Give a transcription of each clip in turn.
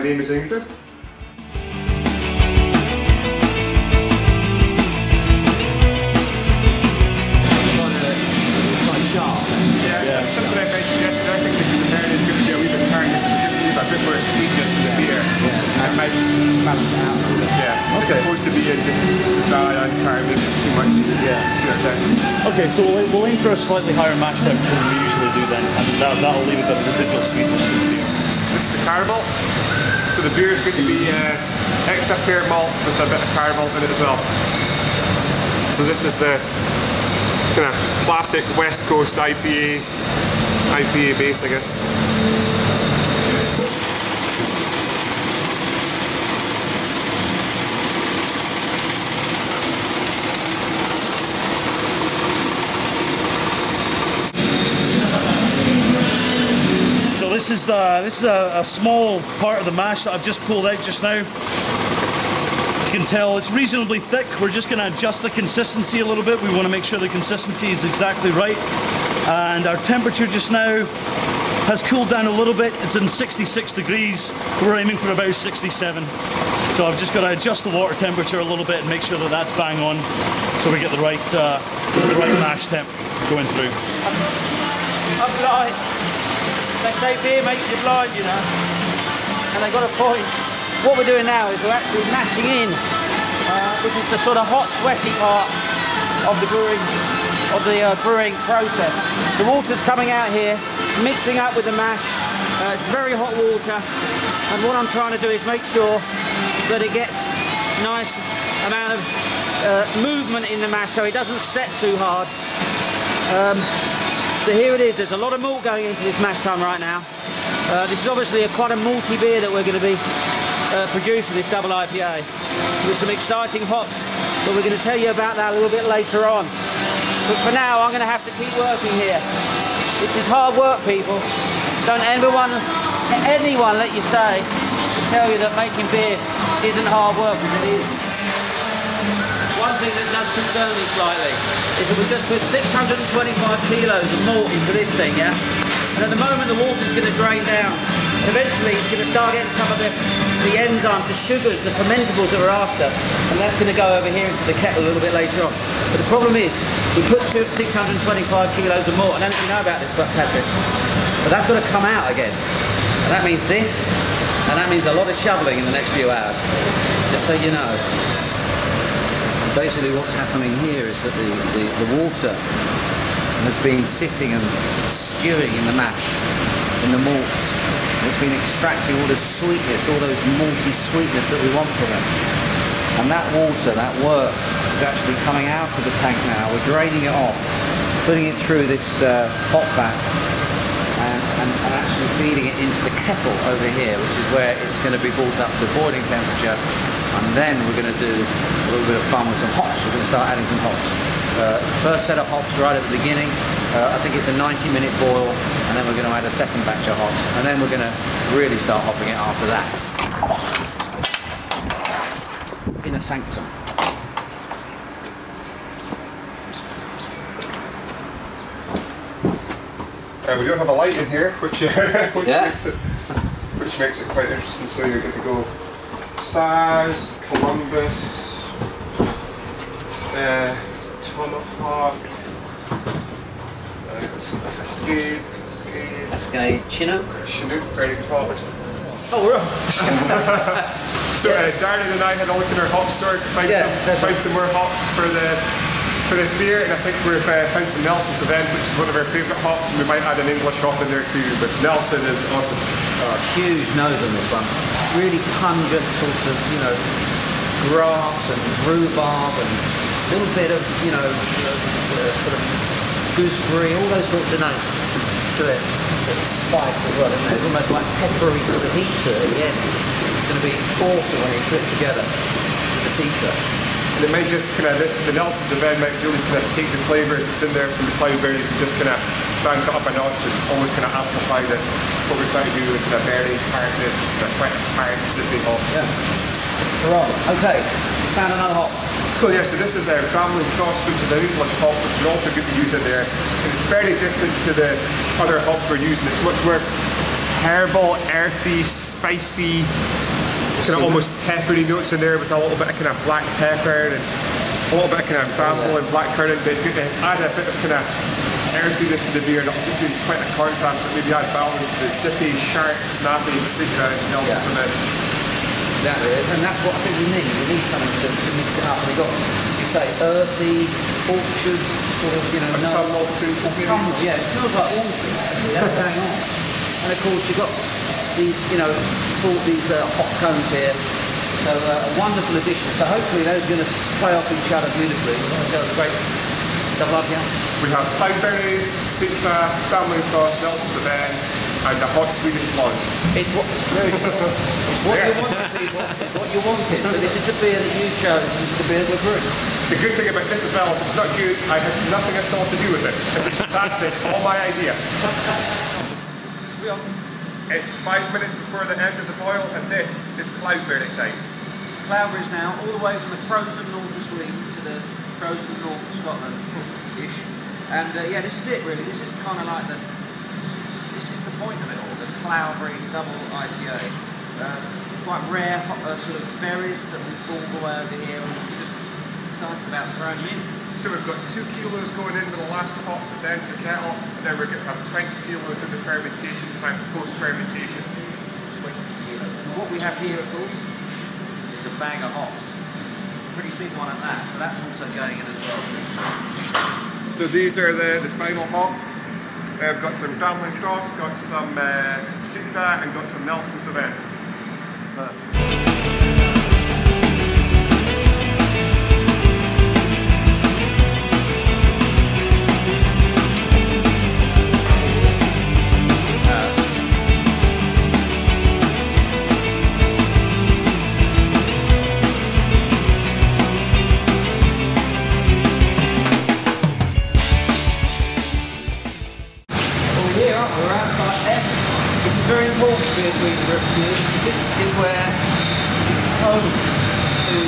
name is Ingrid. Something I mentioned yesterday, I think because the barley is going to be a wee bit tartness and just leave a bit more sweetness in the beer. I might balance it out a little bit. Yeah, okay. As opposed to being just dry and tart, maybe just too much. Yeah. Too intense. Okay, so we'll aim for a slightly higher mash temperature than we usually do then, and that'll leave a bit of residual sweetness in the beer. This is the caramel. So the beer is going to be extra pear malt with a bit of caramel in it as well. So this is the kind of classic West Coast IPA base, I guess. So this is a small part of the mash that I've just pulled out just now. As you can tell, it's reasonably thick. We're just going to adjust the consistency a little bit. We want to make sure the consistency is exactly right. And our temperature just now has cooled down a little bit. It's in 66 degrees. We're aiming for about 67. So I've just got to adjust the water temperature a little bit and make sure that that's bang on, so we get the right mash temp going through. I'm blind. They say beer makes you blind, you know. And they got a point. What we're doing now is we're actually mashing in, which is the sort of hot, sweaty part of the brewing process. The water's coming out here, mixing up with the mash. It's very hot water, and what I'm trying to do is make sure that it gets a nice amount of movement in the mash, so it doesn't set too hard. So here it is. There's a lot of malt going into this mash tun right now. This is obviously quite a malty beer that we're going to be producing, this double IPA, with some exciting hops, but we're going to tell you about that a little bit later on. But for now, I'm going to have to keep working here. This is hard work, people. Don't anyone let you say, tell you that making beer isn't hard work, because it is. One thing that does concern me slightly is that we just put 625 kilos of malt into this thing, yeah? And at the moment the water's going to drain down. And eventually it's going to start getting some of the enzymes, the sugars, the fermentables that we're after. And that's going to go over here into the kettle a little bit later on. But the problem is, we put 625 kilos of malt, and I don't know if you know about this, Patrick, but that's got to come out again. And that means this, and that means a lot of shoveling in the next few hours. Just so you know. Basically what's happening here is that the water has been sitting and stewing in the mash, in the malts. It's been extracting all the sweetness, all those malty sweetness that we want from it. And that water, that work, is actually coming out of the tank now. We're draining it off, putting it through this hot bath, and actually feeding it into the kettle over here, which is where it's going to be brought up to boiling temperature. And then we're going to do a little bit of fun with some hops. We're going to start adding some hops. First set of hops right at the beginning. I think it's a 90-minute boil, and then we're going to add a second batch of hops, and then we're going to really start hopping it after that. Inner sanctum. We do have a light in here, which makes it quite interesting. So you're going to go Saz, Columbus, Tomahawk, Cascade, Chinook, very good hop. Oh, we're up. So Darren and I had a look at our hop store to find some more hops for this beer, and I think we've found some Nelson's Event, which is one of our favourite hops, and we might add an English hop in there too, but Nelson is awesome. Huge nose on this one. Really pungent sort of, you know, grass and rhubarb and a little bit of, you know, sort of gooseberry, all those sorts of notes to it. It's spice as well, isn't it? It's almost like peppery sort of heat to it at the end. It's going to be awesome when you put it together with the citra. And it might just kind of, the Nelson's Event might really kind of take the flavours that's in there from the cloudberries and just kind of crank it up a notch and always kind of amplify what we're trying to do with kind of berry tartness, kind of quite tart, sippy hops. Yeah. Right. Okay. Found another hop. Cool, yeah, so this is a Travelling Cross, which is an English hop, which is also good to use in there. And it's very different to the other hops we're using. It's much more herbal, earthy, spicy, kind of almost peppery notes in there with a little bit of kind of black pepper and a little bit of kind of bramble and black currant. But it's good to add a bit of kind of earthiness to the beer, and it'll be quite a contrast, but maybe add balance to the sippy, sharp, snappy, citra and Nelson from it. Exactly, and that's what I think we need. We need something to mix it up. We've got, you say, earthy, orchard, sort of, you know, autumnal fruit. Yeah, it smells like autumn, actually. That's going on. And of course, you've got these, you know, these hot cones here. So a wonderful addition. So hopefully those are going to play off each other beautifully. So it's great. Double IPA. We have cloudberries, citra, family sauce, Nelson Sauvin, and a hot Swedish blonde. It's what you wanted, people. It's what you wanted. So this is the beer that you chose. This is the beer we're brewing. The good thing about this as well, if it's not good, I have nothing at all to do with it. It's fantastic, all my idea. It's 5 minutes before the end of the boil, and this is cloudberry time. Cloudberries now, all the way from the frozen north of Sweden to the frozen north of Scotland-ish. And yeah, this is it really. This is kind of like this is the point of it all, the Cloudberry Double IPA. Quite rare sort of berries that we've brought all the way over here, and we're just excited about throwing them in. So we've got 2 kilos going in for the last hops at the end of the kettle, and then we're going to have 20 kilos in the fermentation time, post-fermentation. 20 kilos. And what we have here, of course, is a bag of hops. Pretty big one at that, so that's also going in as well. So these are the final hops. I've got some Dammling Cross, got some Citra, and got some Nelson Sauvin. Very important to BeerSweden reviews. This is where home to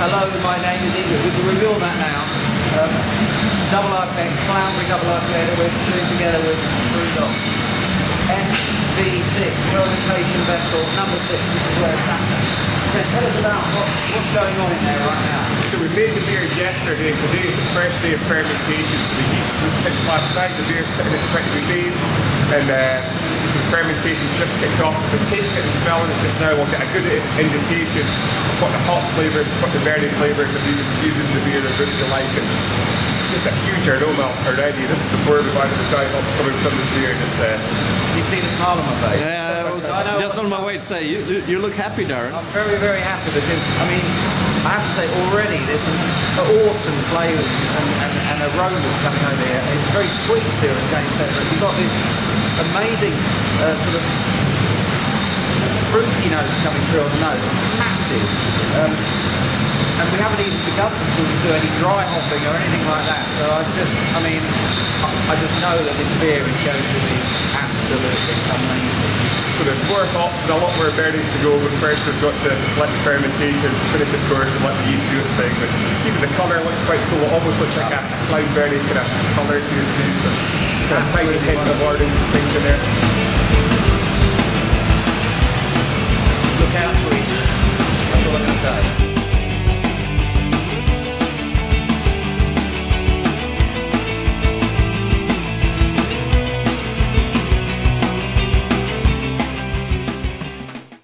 hello, my name is Ingrid. We can reveal that now. Double IPA, Cloudberry Double IPA that we're doing together with BrewDog. FV6, fermentation vessel number 6. This is where it's happening. Tell us about what's going on in there right now. So we made the beer yesterday, and today is the first day of fermentation. So the yeast was picked last night, the beer's sitting at 20 degrees, and so the fermentation just kicked off. We're tasting it and smelling it just now, we'll get a good indication of what the hop flavours, what the berry flavours have been used in the beer that really you like. And just a huge aroma already. This is before we've added the dry hops coming from this beer, and it's you see the smile on my face. Yeah, just on my way to say, you look happy, Darren. I'm very, very happy because, I mean, I have to say already there's some awesome flavours and aromas coming over here. It's very sweet still, as James said, but you've got this amazing sort of fruity notes coming through on the nose. Massive. And we haven't even begun to sort of do any dry hopping or anything like that. So I just know that this beer is going to be absolutely amazing. So there's more hops and a lot more berries to go, but first we've got to let the fermentation finish its course and let the yeast do its thing. But even the colour looks quite cool. It almost looks like a cloudberry kind of colour to it too. So kind of tiny hint of orange things in there. Look out, sweet. That's all I'm going to say.